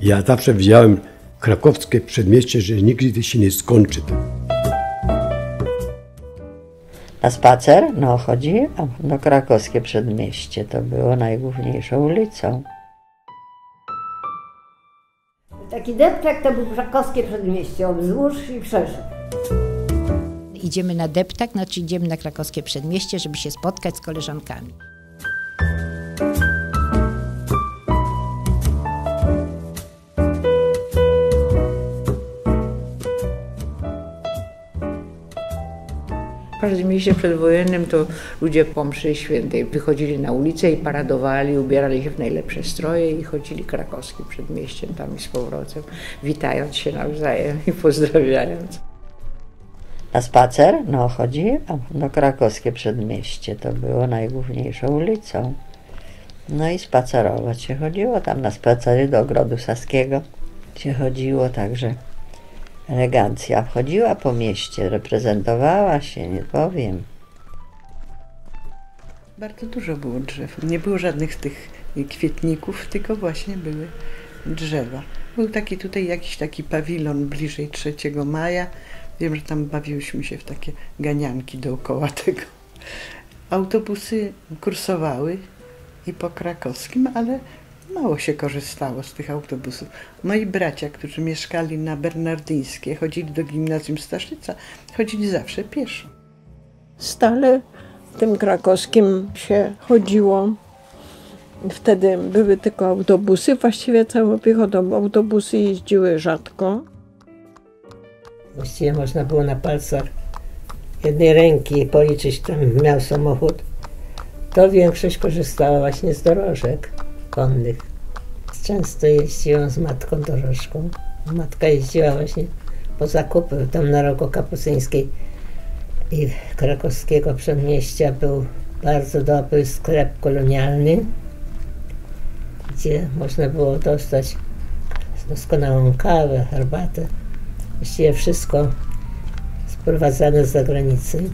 Ja zawsze widziałem krakowskie przedmieście, że nigdy się nie skończy. Na spacer? No, chodziłam. No, krakowskie przedmieście to było najgłówniejszą ulicą. Taki deptak to był krakowskie przedmieście, wzdłuż i wszerz. Idziemy na deptak, znaczy idziemy na krakowskie przedmieście, żeby się spotkać z koleżankami. W każdym mieście przedwojennym to ludzie po mszy świętej wychodzili na ulicę i paradowali, ubierali się w najlepsze stroje i chodzili krakowskim przedmieściem tam i z powrotem, witając się nawzajem i pozdrawiając. Na spacer? No, chodziłam. No, krakowskie przedmieście to było najgłówniejszą ulicą. No i spacerować się chodziło. Tam na spacery do Ogrodu Saskiego się chodziło, także elegancja chodziła po mieście, reprezentowała się, nie powiem. Bardzo dużo było drzew. Nie było żadnych tych kwietników, tylko właśnie były drzewa. Był taki tutaj jakiś taki pawilon bliżej 3 maja. Wiem, że tam bawiłyśmy się w takie ganianki dookoła tego. Autobusy kursowały i po krakowskim, ale mało się korzystało z tych autobusów. Moi bracia, którzy mieszkali na Bernardyńskiej, chodzili do gimnazjum Staszyca, chodzili zawsze pieszo. Stale tym krakowskim się chodziło. Wtedy były tylko autobusy, właściwie całą piechotą. Autobusy jeździły rzadko. Właściwie można było na palcach jednej ręki policzyć, kto miał samochód. To większość korzystała właśnie z dorożek konnych. Często jeździłam z matką dorożką. Matka jeździła właśnie po zakupy. Tam na Rogu Kapucyńskiej i krakowskiego przedmieścia był bardzo dobry sklep kolonialny, gdzie można było dostać doskonałą kawę, herbatę. Właściwie wszystko sprowadzane z zagranicy.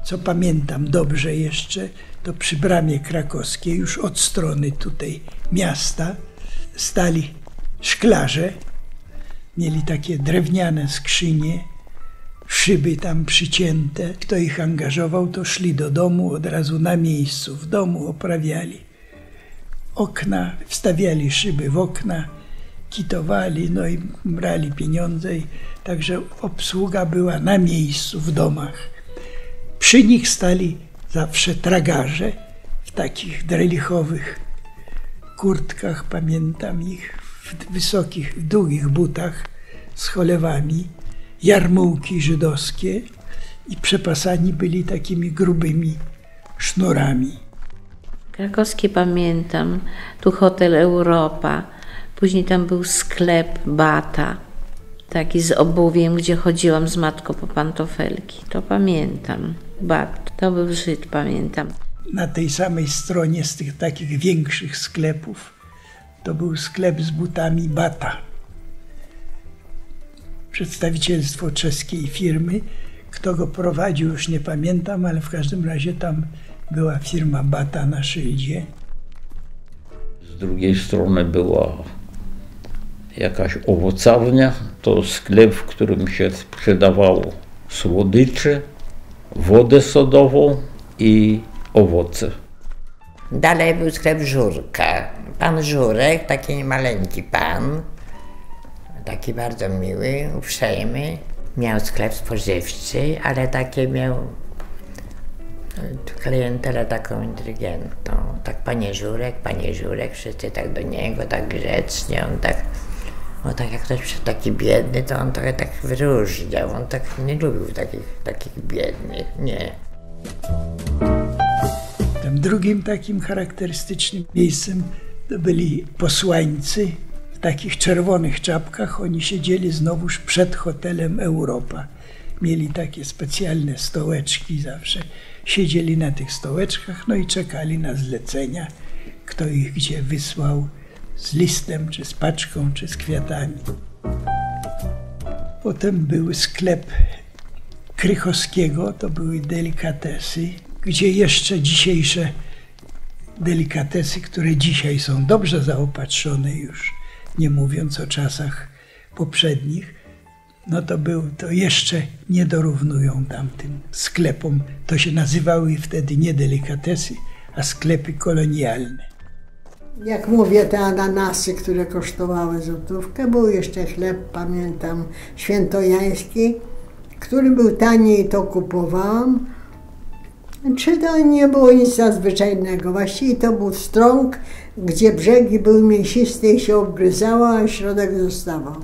Co pamiętam dobrze jeszcze, to przy bramie krakowskiej, już od strony tutaj miasta, stali szklarze. Mieli takie drewniane skrzynie, szyby tam przycięte. Kto ich angażował, to szli do domu od razu na miejscu. W domu oprawiali okna, wstawiali szyby w okna, kitowali, no i brali pieniądze. Także obsługa była na miejscu, w domach. Przy nich stali zawsze tragarze w takich drelichowych kurtkach, pamiętam ich, w wysokich, długich butach z cholewami, jarmułki żydowskie i przepasani byli takimi grubymi sznurami. Krakowskie pamiętam, tu hotel Europa, później tam był sklep Bata, taki z obuwiem, gdzie chodziłam z matką po pantofelki, to pamiętam. Bat, to był Żyd, pamiętam. Na tej samej stronie z tych takich większych sklepów to był sklep z butami Bata. Przedstawicielstwo czeskiej firmy. Kto go prowadził, już nie pamiętam, ale w każdym razie tam była firma Bata na szyldzie. Z drugiej strony była jakaś owocownia, to sklep, w którym się sprzedawało słodycze, wodę sodową i owoce. Dalej był sklep Żurka. Pan Żurek, taki maleńki pan, taki bardzo miły, uprzejmy. Miał sklep spożywczy, ale takie miał klientelę taką inteligentną. Tak panie Żurek, wszyscy tak do niego, tak grzecznie, on tak, bo tak jak ktoś przyszedł taki biedny, to on trochę tak wyróżniał, on tak nie lubił takich biednych, nie. Tym drugim takim charakterystycznym miejscem to byli posłańcy w takich czerwonych czapkach. Oni siedzieli znowuż przed hotelem Europa. Mieli takie specjalne stołeczki zawsze. Siedzieli na tych stołeczkach, no i czekali na zlecenia, kto ich gdzie wysłał z listem, czy z paczką, czy z kwiatami. Potem był sklep Krychowskiego, to były delikatesy, gdzie jeszcze dzisiejsze delikatesy, które dzisiaj są dobrze zaopatrzone już, nie mówiąc o czasach poprzednich, no to jeszcze nie dorównują tamtym sklepom. To się nazywały wtedy nie delikatesy, a sklepy kolonialne. Jak mówię, te ananasy, które kosztowały złotówkę, był jeszcze chleb, pamiętam, świętojański, który był tani i to kupowałam. Czy to nie było nic nadzwyczajnego? Właściwie to był strąg, gdzie brzegi były mięsiste i się obgryzało, a środek zostawał.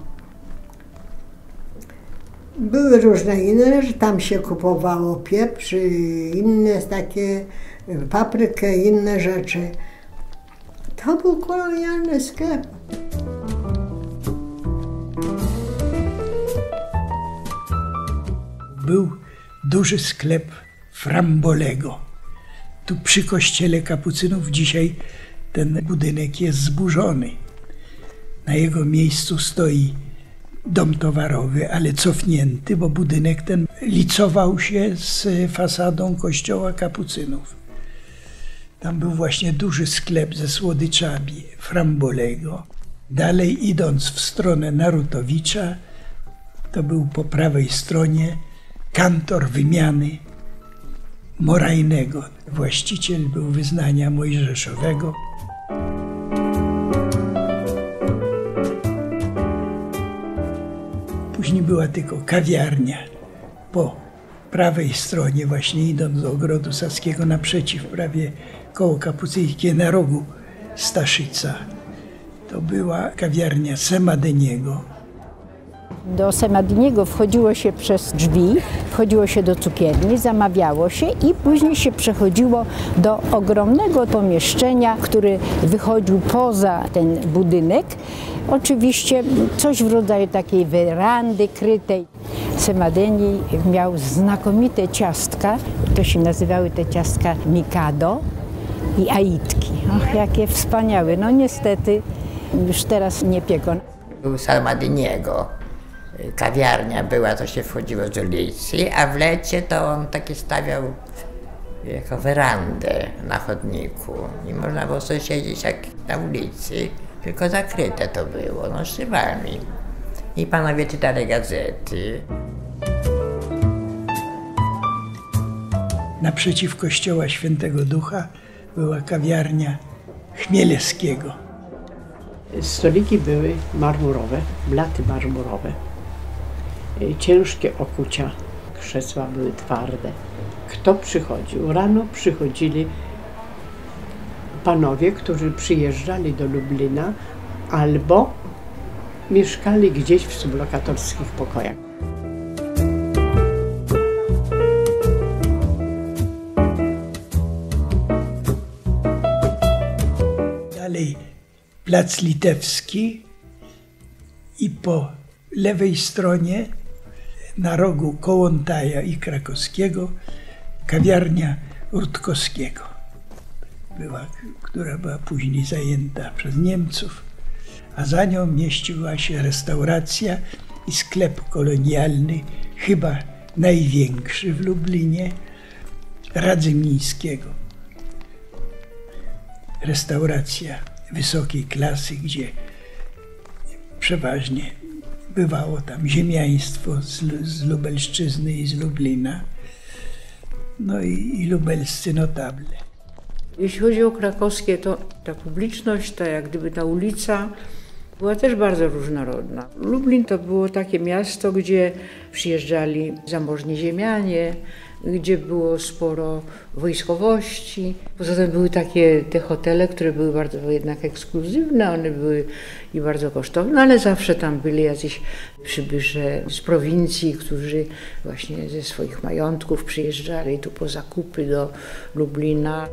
Były różne inne rzeczy, tam się kupowało pieprz, inne takie, paprykę, inne rzeczy. To był kolonialny sklep. Był duży sklep Frambolego. Tu przy kościele kapucynów dzisiaj ten budynek jest zburzony. Na jego miejscu stoi dom towarowy, ale cofnięty, bo budynek ten licował się z fasadą kościoła kapucynów. Tam był właśnie duży sklep ze słodyczami Frambolego. Dalej idąc w stronę Narutowicza, to był po prawej stronie kantor wymiany Morajnego. Właściciel był wyznania mojżeszowego. Później była tylko kawiarnia po prawej stronie, właśnie idąc do Ogrodu Saskiego, naprzeciw prawie koło kapucyńskie na rogu Staszyca. To była kawiarnia Semadeniego. Do Semadeniego wchodziło się przez drzwi, wchodziło się do cukierni, zamawiało się i później się przechodziło do ogromnego pomieszczenia, który wychodził poza ten budynek. Oczywiście coś w rodzaju takiej werandy krytej. Semadeni miał znakomite ciastka, to się nazywały te ciastka Mikado i Aitki. Och, jakie wspaniałe. No niestety już teraz nie pieką. Był Semadeniego. Kawiarnia była, to się wchodziło z ulicy, a w lecie to on taki stawiał jako werandę na chodniku i można było sobie siedzieć jak na ulicy, tylko zakryte to było, no szybami. I panowie czytali gazety. Naprzeciw kościoła Świętego Ducha była kawiarnia Chmielewskiego. Stoliki były marmurowe, blaty marmurowe, ciężkie okucia, krzesła były twarde. Kto przychodził? Rano przychodzili panowie, którzy przyjeżdżali do Lublina albo mieszkali gdzieś w sublokatorskich pokojach. Dalej Plac Litewski i po lewej stronie na rogu Kołłątaja i Krakowskiego kawiarnia Rutkowskiego, która była później zajęta przez Niemców, a za nią mieściła się restauracja i sklep kolonialny, chyba największy w Lublinie, Radzymińskiego. Restauracja wysokiej klasy, gdzie przeważnie bywało tam ziemiaństwo z Lubelszczyzny i z Lublina, no i lubelscy notable. Jeśli chodzi o krakowskie, to ta publiczność, ta jak gdyby ta ulica była też bardzo różnorodna. Lublin to było takie miasto, gdzie przyjeżdżali zamożni ziemianie, gdzie było sporo wojskowości. Poza tym były takie te hotele, które były bardzo jednak ekskluzywne, one były i bardzo kosztowne, ale zawsze tam byli jacyś przybysze z prowincji, którzy właśnie ze swoich majątków przyjeżdżali tu po zakupy do Lublina.